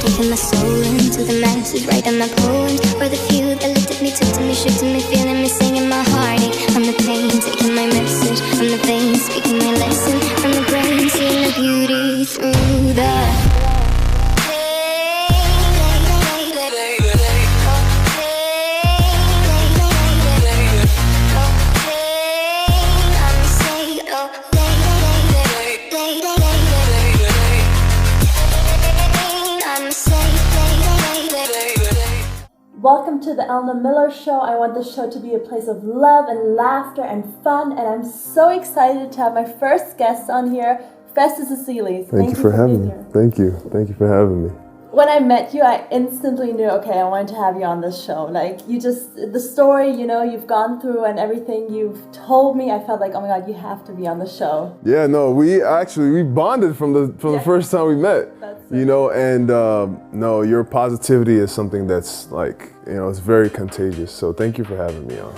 Taking my soul into the masses, writing my poems for the few that looked at me, took to me, shook to me, feeling me, singing my heartache. From the pain, taking my message from the veins, speaking my lesson from the brain, seeing the beauty through the Welcome to the Elena Miller Show. I want this show to be a place of love and laughter and fun, and I'm so excited to have my first guest on here, Festus Ezeli. Thank you for having me. Thank you for having me. When I met you, I instantly knew, okay, I wanted to have you on this show. Like, you just, the story, you know, you've gone through and everything you've told me, I felt like, oh my God, you have to be on the show. Yeah, no, we bonded from the first time we met. You know, and no, your positivity is something that's like, you know, it's very contagious. So thank you for having me on.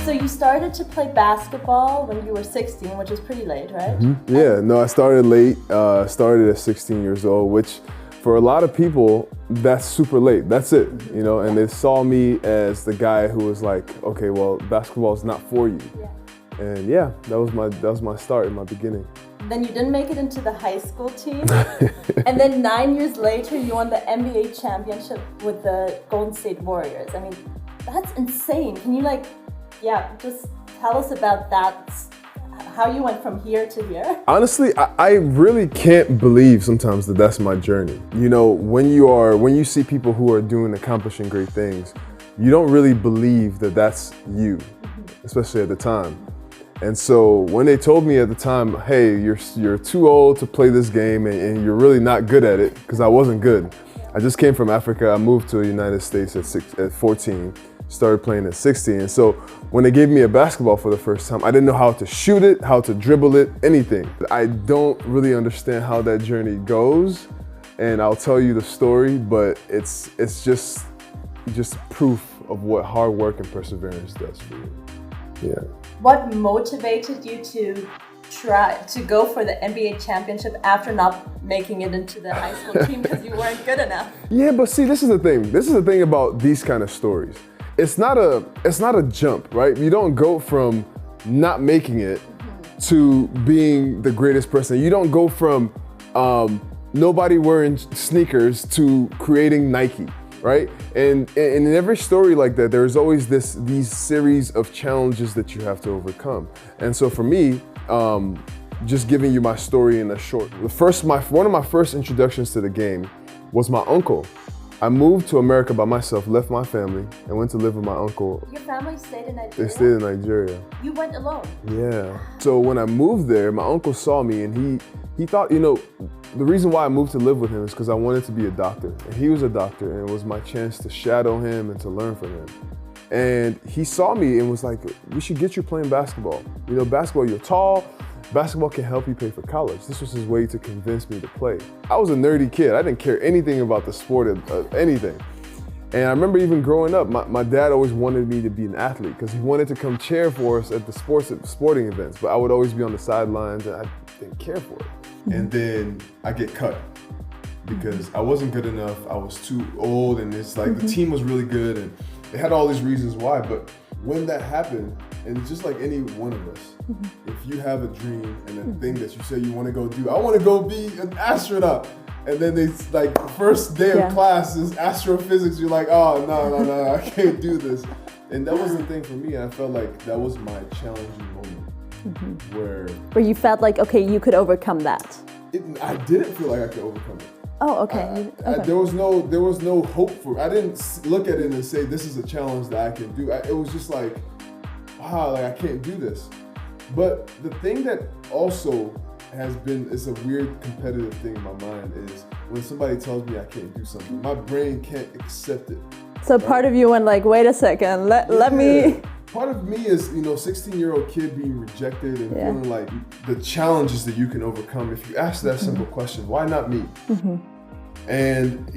So you started to play basketball when you were 16, which is pretty late, right? Mm-hmm. Yeah, no, I started late. Started at 16 years old, which for a lot of people, that's super late. That's it, you know. And they saw me as the guy who was like, okay, well, basketball is not for you. Yeah. And yeah, that was my start in my beginning. Then you didn't make it into the high school team. And then 9 years later, you won the NBA championship with the Golden State Warriors. I mean, that's insane. Can you just tell us about that, how you went from here to here? Honestly, I really can't believe sometimes that that's my journey. You know, when you see people who are accomplishing great things, you don't really believe that that's you, especially at the time. And so when they told me at the time, hey, you're too old to play this game and you're really not good at it, because I wasn't good. I just came from Africa. I moved to the United States at 14. Started playing at 16. And so when they gave me a basketball for the first time, I didn't know how to shoot it, how to dribble it, anything. I don't really understand how that journey goes, and I'll tell you the story, but it's just proof of what hard work and perseverance does for you. Yeah. What motivated you to try to go for the NBA championship after not making it into the high school team because you weren't good enough? Yeah, but see, this is the thing. This is the thing about these kind of stories. It's not a jump, right? You don't go from not making it to being the greatest person. You don't go from nobody wearing sneakers to creating Nike, right? And in every story like that, there's always these series of challenges that you have to overcome. And so for me, just giving you my story in a short, one of my first introductions to the game was my uncle. I moved to America by myself, left my family, and went to live with my uncle. Your family stayed in Nigeria? They stayed in Nigeria. You went alone? Yeah. So when I moved there, my uncle saw me and he thought, you know, the reason why I moved to live with him is because I wanted to be a doctor. And he was a doctor, and it was my chance to shadow him and to learn from him. And he saw me and was like, we should get you playing basketball. You know, basketball, you're tall. Basketball can help you pay for college. This was his way to convince me to play. I was a nerdy kid. I didn't care anything about the sport or anything. And I remember even growing up, my dad always wanted me to be an athlete because he wanted to come cheer for us at the sporting events, but I would always be on the sidelines and I didn't care for it. And then I get cut because I wasn't good enough. I was too old, and it's like the team was really good and they had all these reasons why, but when that happened, and it's just like any one of us, if you have a dream and a thing that you say you want to go do, I want to go be an astronaut. And then it's like first day of class is astrophysics. You're like, oh, no, I can't do this. And that was the thing for me. I felt like that was my challenging moment where you felt like, okay, you could overcome that. I didn't feel like I could overcome it. Oh, okay. There was no hope for it. I didn't look at it and say, this is a challenge that I can do. It was just like, wow, like I can't do this. But the thing that also it's a weird competitive thing in my mind is when somebody tells me I can't do something, my brain can't accept it. So part of you went like, wait a second, let me. Part of me is, 16-year-old kid being rejected and feeling like the challenges that you can overcome. If you ask that simple question, why not me? And,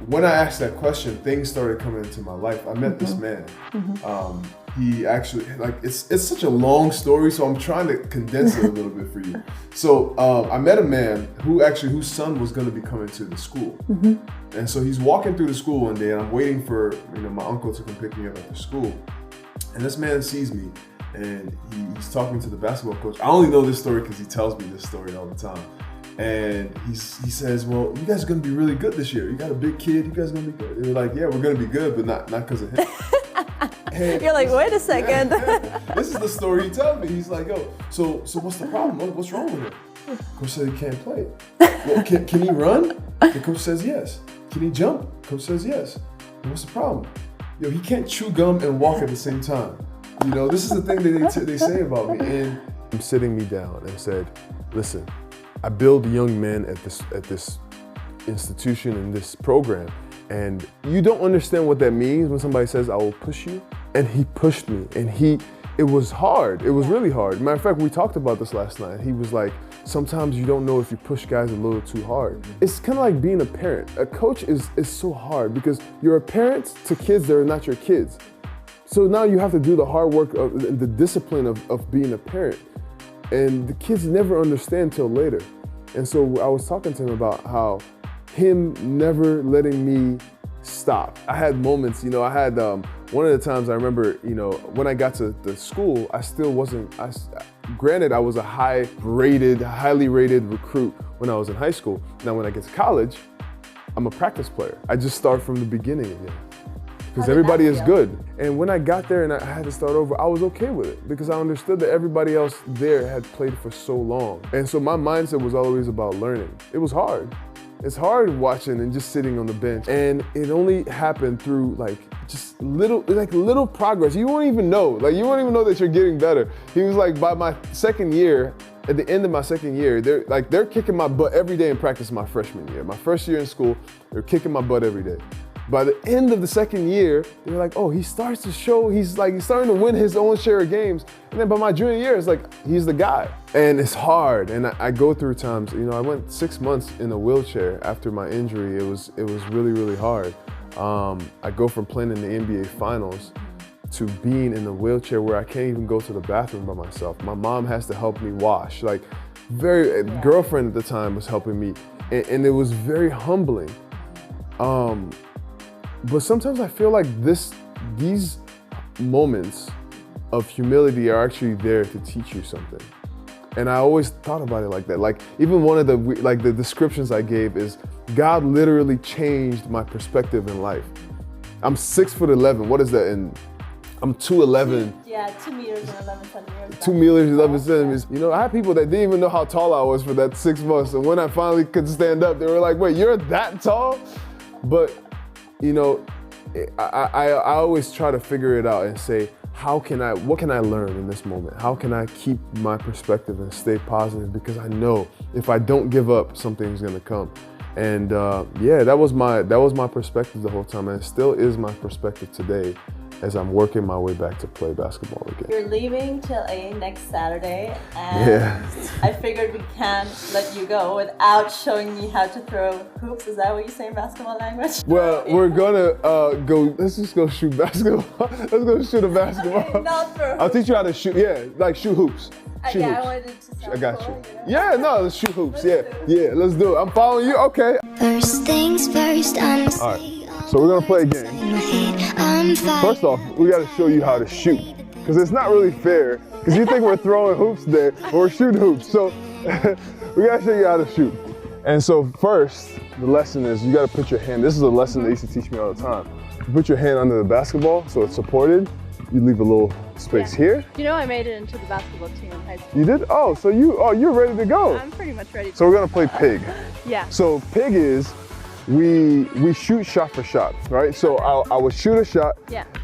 when I asked that question, things started coming into my life. I met this man. He actually, it's such a long story, so I'm trying to condense it a little bit for you. So I met a man whose son was going to be coming to the school. And so he's walking through the school one day, and I'm waiting for, my uncle to come pick me up at the school. And this man sees me, and he's talking to the basketball coach. I only know this story because he tells me this story all the time. And he says, well, you guys are going to be really good this year. You got a big kid. You guys are going to be good. They were like, yeah, we're going to be good, but not because of him. You're like, wait a second. This is the story he tells me. He's like, oh, so what's the problem? What's wrong with him? Coach said he can't play. Well, can he run? The coach says yes. Can he jump? Coach says yes. And what's the problem? He can't chew gum and walk at the same time. This is the thing that they say about me. And I'm sitting me down and said, listen, I build young men at this institution and this program, and you don't understand what that means when somebody says, I will push you. And he pushed me, and it was hard. It was really hard. Matter of fact, we talked about this last night. He was like, sometimes you don't know if you push guys a little too hard. It's kind of like being a parent. A coach is so hard because you're a parent to kids that are not your kids. So now you have to do the hard work of the discipline of being a parent. And the kids never understand till later. And so I was talking to him about how him never letting me stop. I had moments, I had one of the times I remember, when I got to the school, I still wasn't, granted I was a highly rated recruit when I was in high school. Now when I get to college, I'm a practice player. I just start from the beginning again. Because everybody is good. And when I got there and I had to start over, I was okay with it because I understood that everybody else there had played for so long. And so my mindset was always about learning. It was hard. It's hard watching and just sitting on the bench. And it only happened through just little progress. You won't even know. You won't even know that you're getting better. He was like, by my second year, at the end of my second year, they're kicking my butt every day in practice my freshman year. My first year in school, they're kicking my butt every day. By the end of the second year, they're like, oh, he starts to show, he's starting to win his own share of games. And then by my junior year, it's like, he's the guy. And it's hard, and I go through times, I went 6 months in a wheelchair after my injury. It was really, really hard. I go from playing in the NBA finals to being in the wheelchair where I can't even go to the bathroom by myself. My mom has to help me wash. Girlfriend at the time was helping me, and it was very humbling. But sometimes I feel like these moments of humility are actually there to teach you something. And I always thought about it like that. Even one of the descriptions I gave is God literally changed my perspective in life. I'm 6'11". What is that I'm 2'11". Yeah, 2 meters and 11 centimeters. 2 meters, 11 centimeters. I had people that didn't even know how tall I was for that 6 months. And when I finally could stand up, they were like, wait, you're that tall? But I always try to figure it out and say, what can I learn in this moment? How can I keep my perspective and stay positive? Because I know if I don't give up, something's gonna come. And that was my perspective the whole time, and it still is my perspective today as I'm working my way back to play basketball again. You're leaving to LA next Saturday, and I figured we can't let you go without showing me how to throw hoops. Is that what you say in basketball language? Well, we're gonna let's just go shoot basketball. Let's go shoot a basketball. Okay, not throw hoops. I'll teach you how to shoot, shoot hoops. Shoot hoops. I wanted it to sound I got cool, you. Yeah, no, let's shoot hoops. Let's do it. I'm following you, okay. First things first, I'm All right. So we're gonna play a game. First off, we gotta show you how to shoot, because it's not really fair, because you think we're throwing hoops there, but we're shooting hoops. So we gotta show you how to shoot. And so first, the lesson is you gotta put your hand, this is a lesson they used to teach me all the time. You put your hand under the basketball so it's supported. You leave a little space here. I made it into the basketball team in high school. You did? Oh, so you're ready to go. I'm pretty much ready. So we're gonna play pig. Yeah. So pig is, we shoot shot for shot, right? So I would shoot a shot,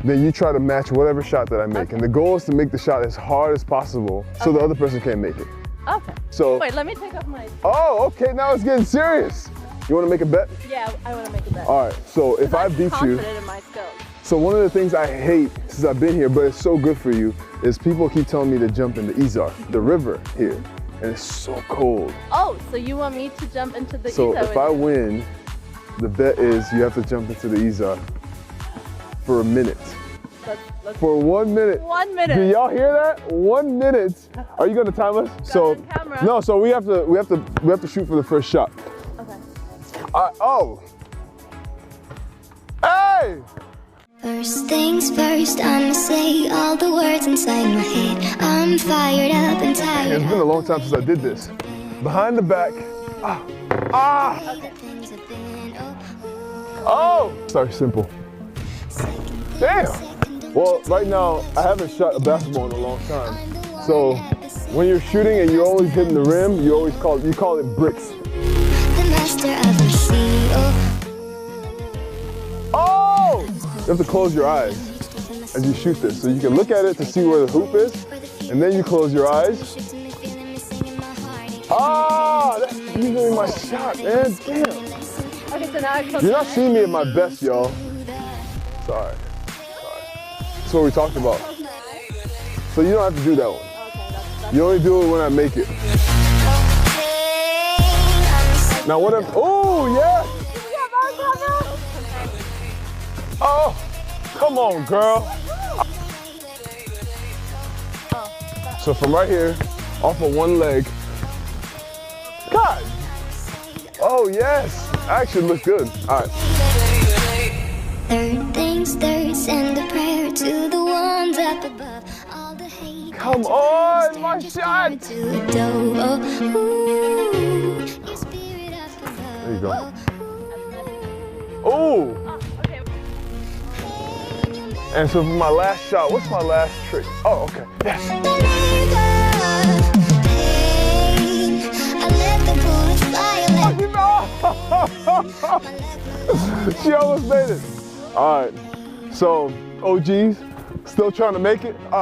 then you try to match whatever shot that I make. Okay. And the goal is to make the shot as hard as possible so the other person can't make it. Okay. So wait, let me take off my... Oh, okay, now it's getting serious. You wanna make a bet? Yeah, I wanna make a bet. All right, so if I beat you... I'm confident in my skills. So one of the things I hate since I've been here, but it's so good for you, is people keep telling me to jump in the Izar, the river here, and it's so cold. Oh, so you want me to jump into the So Izar if I win, the bet is you have to jump into the Izar for a minute. Let's For 1 minute. 1 minute. Do y'all hear that? 1 minute. Are you gonna time us? So on camera. no. So we have to shoot for the first shot. Okay. Oh. Hey. First things first, I'ma say all the words inside my head. I'm fired up and tired. It's been a long time since I did this. Behind the back. Oh. Sorry, simple. Damn. Well, right now, I haven't shot a basketball in a long time. So when you're shooting and you're always hitting the rim, you call it bricks. The master of the sea. Oh! You have to close your eyes as you shoot this. So you can look at it to see where the hoop is, and then you close your eyes. That's usually my shot, man. Damn. Okay, so now I close You're my not seeing me at my best, y'all. Sorry. That's what we talked about. So you don't have to do that one. Okay, You only do it when I make it. Now what if, oh yeah! Oh, come on, girl. So from right here, off of one leg. God! Oh yes, action looks good. All right. Third things third, send a prayer to the ones up above. All the hate. Come on, my shot! There you go. Oh! Okay. And so for my last shot, what's my last trick? Oh, okay, yes. She almost made it. All right, so OGs, still trying to make it? I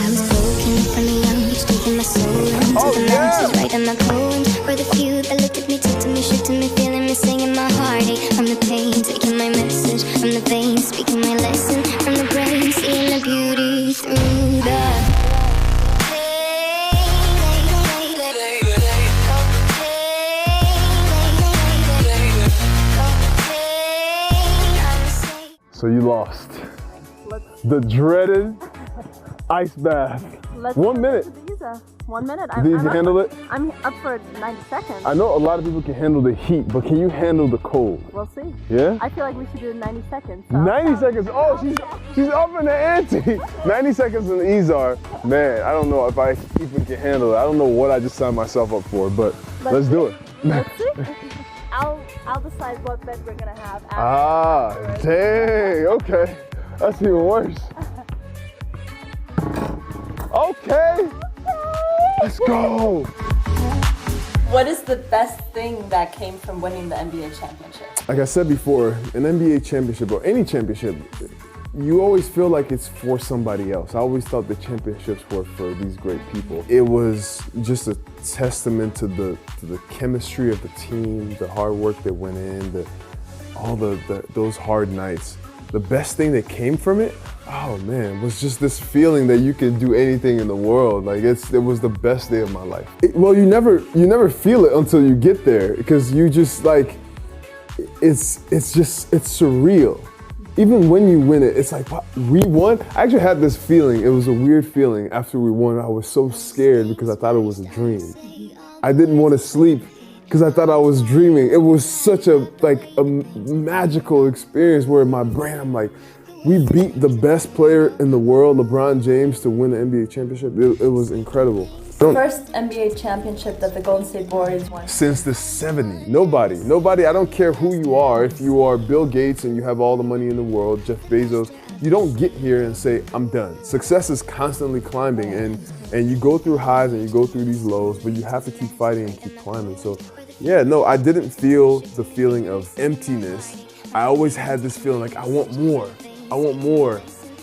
was broken from a young age, taking my soul into the mountains, writing my poems for the few that looked at me, took to me, shook to me, feeling me, singing my heartache from the pain, taking my message from the veins, speaking my lesson from the brain, seeing the beauty through the. So you lost. The dreaded ice bath. 1 minute. 1 minute. Do you handle it? I'm up for 90 seconds. I know a lot of people can handle the heat, but can you handle the cold? We'll see. Yeah? I feel like we should do 90 seconds. So 90 seconds. Oh, she's up in the ante. 90 seconds in the Izar. Man, I don't know if I even can handle it. I don't know what I just signed myself up for, but let's do it. Let's see. I'll decide what bed we're gonna have after. Dang. Okay. That's even worse. Okay. Let's go. What is the best thing that came from winning the NBA championship? Like I said before, an NBA championship or any championship, you always feel like it's for somebody else. I always thought the championships were for these great people. It was just a testament to the chemistry of the team, the hard work that went in, all those hard nights. The best thing that came from it, oh man, was just this feeling that you can do anything in the world. Like it was the best day of my life. Well, you never feel it until you get there, because you just like, it's surreal. Even when you win it, it's like, we won? I actually had this feeling, it was a weird feeling after we won. I was so scared because I thought it was a dream. I didn't want to sleep because I thought I was dreaming. It was such a magical experience where in my brain, I'm like, we beat the best player in the world, LeBron James, to win the NBA championship. It was incredible. First NBA championship that the Golden State Warriors won. Since the 70s. Nobody, I don't care who you are. If you are Bill Gates and you have all the money in the world, Jeff Bezos, you don't get here and say, I'm done. Success is constantly climbing, and you go through highs and you go through these lows, but you have to keep fighting and keep climbing. So yeah, no, I didn't feel the feeling of emptiness. I always had this feeling like, I want more.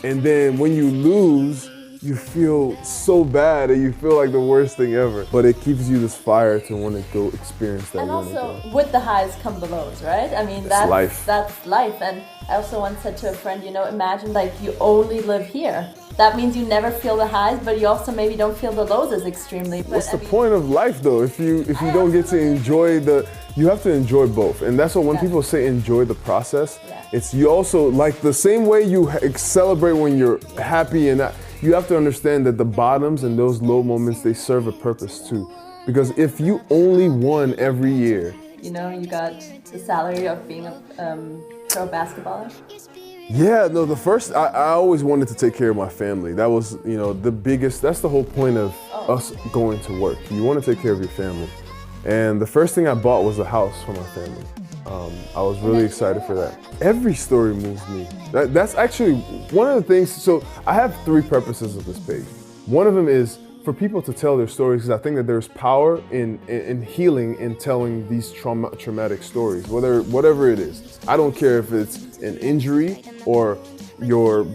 And then when you lose, you feel so bad and you feel like the worst thing ever. But it keeps you this fire to want to go experience that. And also, with the highs come the lows, right? I mean, that's life. That's life. And I also once said to a friend, you know, imagine like you only live here. That means you never feel the highs, but you also maybe don't feel the lows as extremely. What's the point of life though if you don't get to enjoy you have to enjoy both. And that's what when people say enjoy the process, it's you also, like the same way you celebrate when you're happy, and you have to understand that the bottoms and those low moments, they serve a purpose too. Because if you only won every year, you know, you got the salary of being a pro basketballer. Yeah, no, I always wanted to take care of my family. That was, you know, that's the whole point of us going to work. You want to take care of your family. And the first thing I bought was a house for my family. I was really excited for that. Every story moves me. That's actually one of the things. So I have 3 purposes of this page. One of them is for people to tell their stories, because I think that there's power in healing and telling these traumatic stories, whatever it is. I don't care if it's an injury or your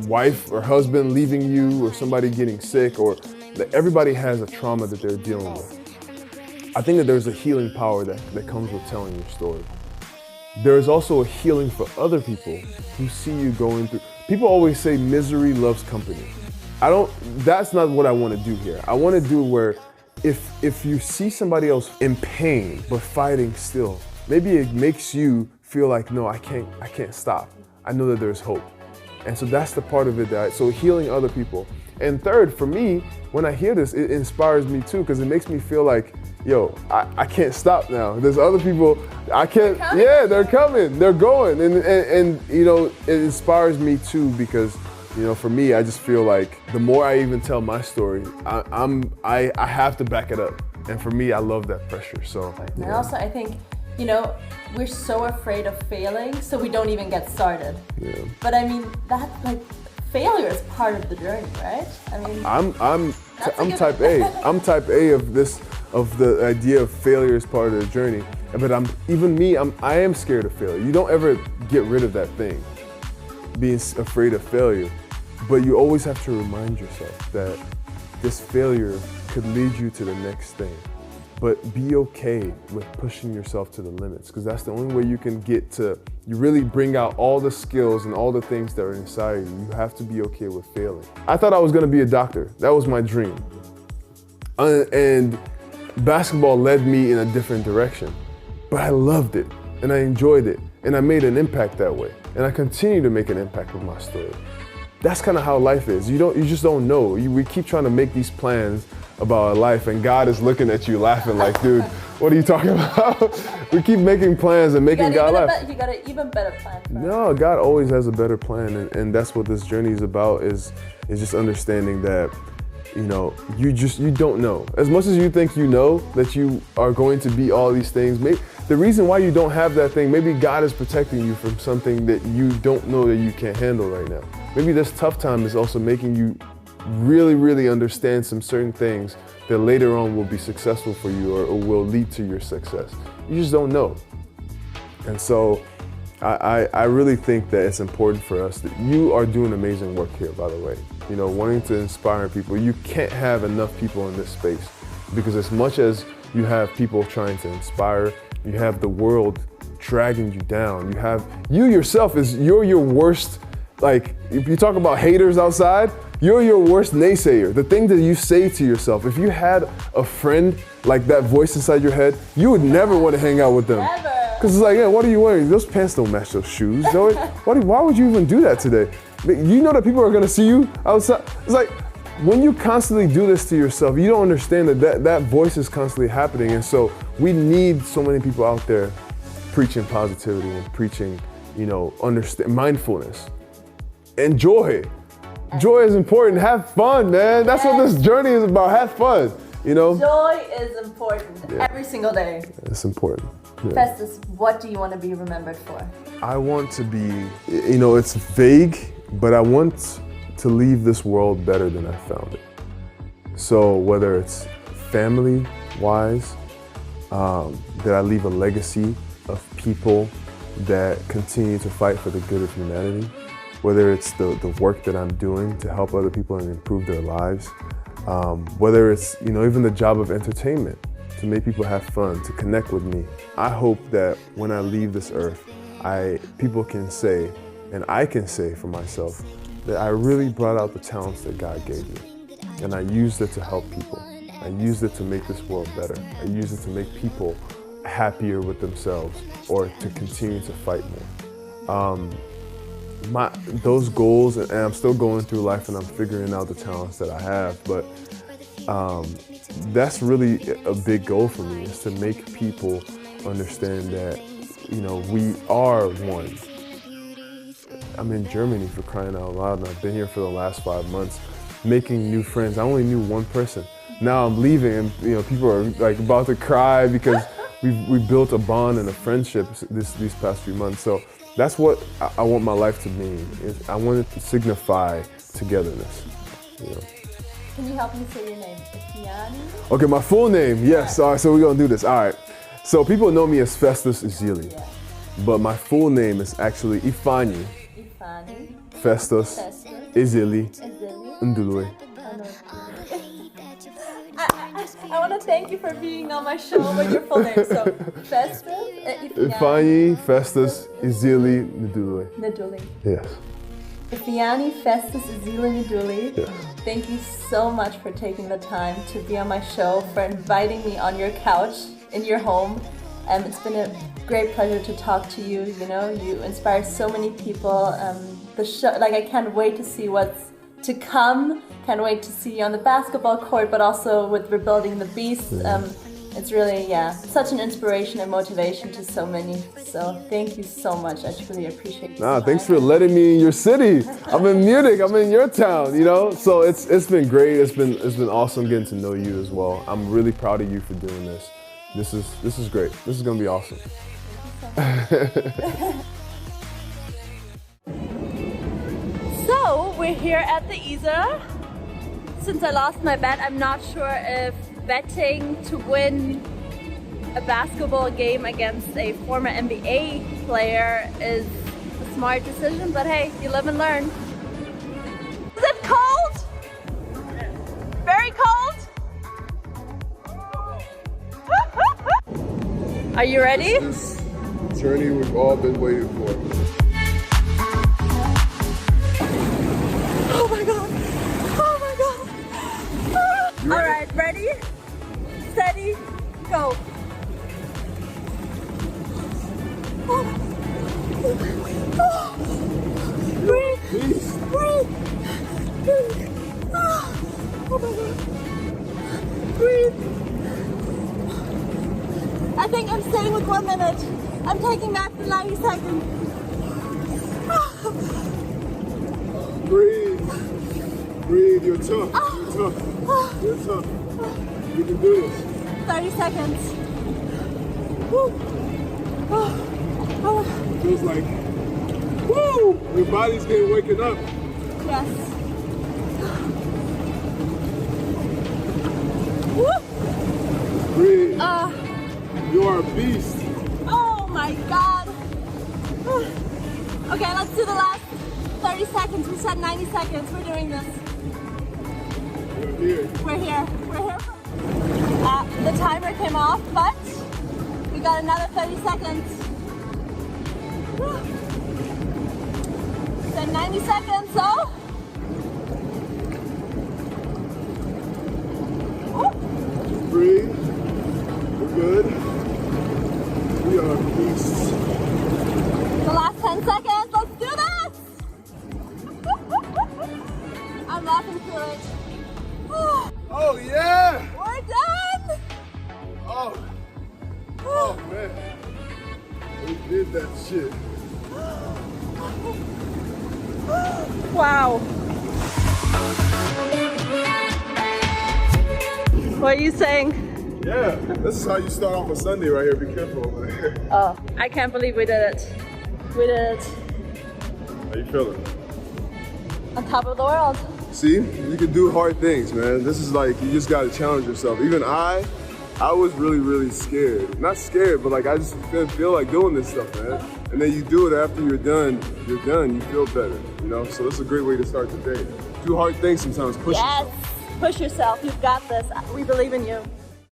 wife or husband leaving you or somebody getting sick, or everybody has a trauma that they're dealing with. I think that there's a healing power that comes with telling your story. There is also a healing for other people who see you going through. People always say misery loves company. That's not what I want to do here. I want to do where if you see somebody else in pain but fighting still, maybe it makes you feel like, no, I can't stop. I know that there's hope. And so that's the part of it so healing other people. And third, for me, when I hear this, it inspires me too, because it makes me feel like, yo, I can't stop now. There's other people, they're coming, they're going. And you know, it inspires me too, because, you know, for me, I just feel like the more I even tell my story, I have to back it up. And for me, I love that pressure, so. And also, I think, you know, we're so afraid of failing, so we don't even get started. Yeah. But I mean, failure is part of the journey, right? I mean, I'm type A. I'm type A of the idea of failure is part of the journey. But I am scared of failure. You don't ever get rid of that thing, being afraid of failure. But you always have to remind yourself that this failure could lead you to the next thing. But be okay with pushing yourself to the limits, because that's the only way you can you really bring out all the skills and all the things that are inside you. You have to be okay with failing. I thought I was gonna be a doctor. That was my dream. And basketball led me in a different direction. But I loved it, and I enjoyed it, and I made an impact that way. And I continue to make an impact with my story. That's kind of how life is. You just don't know. We keep trying to make these plans about our life, and God is looking at you laughing like, dude, what are you talking about? We keep making plans and making God laugh. You got an even better plan for us. No, God always has a better plan, and that's what this journey is about, is just understanding that, you know, you don't know. As much as you think you know that you are going to be all these things, the reason why you don't have that thing, maybe God is protecting you from something that you don't know that you can't handle right now. Maybe this tough time is also making you really, really understand some certain things that later on will be successful for you or will lead to your success. You just don't know. And so I really think that it's important for us that you are doing amazing work here, by the way. You know, wanting to inspire people. You can't have enough people in this space, because as much as you have people trying to inspire, you have the world dragging you down. You yourself you're your worst, like, if you talk about haters outside, you're your worst naysayer. The thing that you say to yourself, if you had a friend like that voice inside your head, you would never want to hang out with them. Never. Because it's like, yeah, what are you wearing? Those pants don't match those shoes. Why would you even do that today? You know that people are gonna see you outside. It's like, when you constantly do this to yourself, you don't understand that voice is constantly happening. And so we need so many people out there preaching positivity and preaching, you know, mindfulness. And joy. Joy is important. Have fun, man. That's what this journey is about. Have fun, you know? Joy is important every single day. It's important. Yeah. Festus, what do you want to be remembered for? I want to be, you know, it's vague, but I want to leave this world better than I found it. So whether it's family-wise, that I leave a legacy of people that continue to fight for the good of humanity, whether it's the work that I'm doing to help other people and improve their lives, whether it's, even the job of entertainment, to make people have fun, to connect with me. I hope that when I leave this earth, people can say, and I can say for myself, that I really brought out the talents that God gave me. And I used it to help people. I used it to make this world better. I used it to make people happier with themselves or to continue to fight more. Those goals, and I'm still going through life and I'm figuring out the talents that I have, but that's really a big goal for me, is to make people understand that, we are one. I'm in Germany, for crying out loud, and I've been here for the last 5 months, making new friends. I only knew one person. Now I'm leaving and people are like about to cry because we built a bond and a friendship these past few months. So that's what I want my life to mean. I want it to signify togetherness. Can you help me say your name? Ezeli? Okay, my full name, yes. All right, so we're gonna do this. All right. So people know me as Festus Ezeli, but my full name is actually Ifani. Festus Ezeli Ndulwe. I want to thank you for being on my show with your full name. So, Festus Ifani Festus Ezeli Ndulwe. Yes. Ifani Festus Ezeli Ndulwe. Yes. Thank you so much for taking the time to be on my show, for inviting me on your couch in your home. It's been a great pleasure to talk to you. You inspire so many people. The show, I can't wait to see what's to come. Can't wait to see you on the basketball court, but also with Rebuilding the Beast. It's really, such an inspiration and motivation to so many. So thank you so much. I truly appreciate it. Thanks for letting me in your city. I'm in Munich. I'm in your town. So it's been great. It's been awesome getting to know you as well. I'm really proud of you for doing this. This is great. This is gonna be awesome. Thank you so much. So we're here at the Isar. Since I lost my bet, I'm not sure if betting to win a basketball game against a former NBA player is a smart decision, but hey, you live and learn. Is it cold? Very cold? Are you ready? This journey we've all been waiting for. Oh my God! Oh my God! All right, ready, steady, go. Breathe, breathe, breathe. Oh my God! Breathe. I think I'm staying with 1 minute. I'm taking back the 90 seconds. Breathe. Breathe. You're tough. You're tough. You're tough. You can do this. 30 seconds. Feels like, woo! Your body's getting waking up. Yes. Woo! Breathe. You are a beast. Oh my God. Okay, let's do the last 30 seconds. We said 90 seconds. We're doing this. We're here. We're here. We're here. The timer came off, but we got another 30 seconds. Then 90 seconds, so. Breathe. We're good. We are beasts. The last 10 seconds. Let's do this. I'm laughing through it. Oh yeah! We're done. Oh man. We did that shit. Wow. What are you saying? Yeah, this is how you start off a Sunday right here. Be careful. Oh, I can't believe we did it. We did it. How you feeling? On top of the world. See, you can do hard things, man. This is like, you just gotta challenge yourself. Even I I was really, really scared. Not scared, but like I just didn't feel like doing this stuff, man. And then you do it after you're done, you feel better, you know? So it's a great way to start the day. Do hard things sometimes, push yourself. Push yourself, you've got this. We believe in you.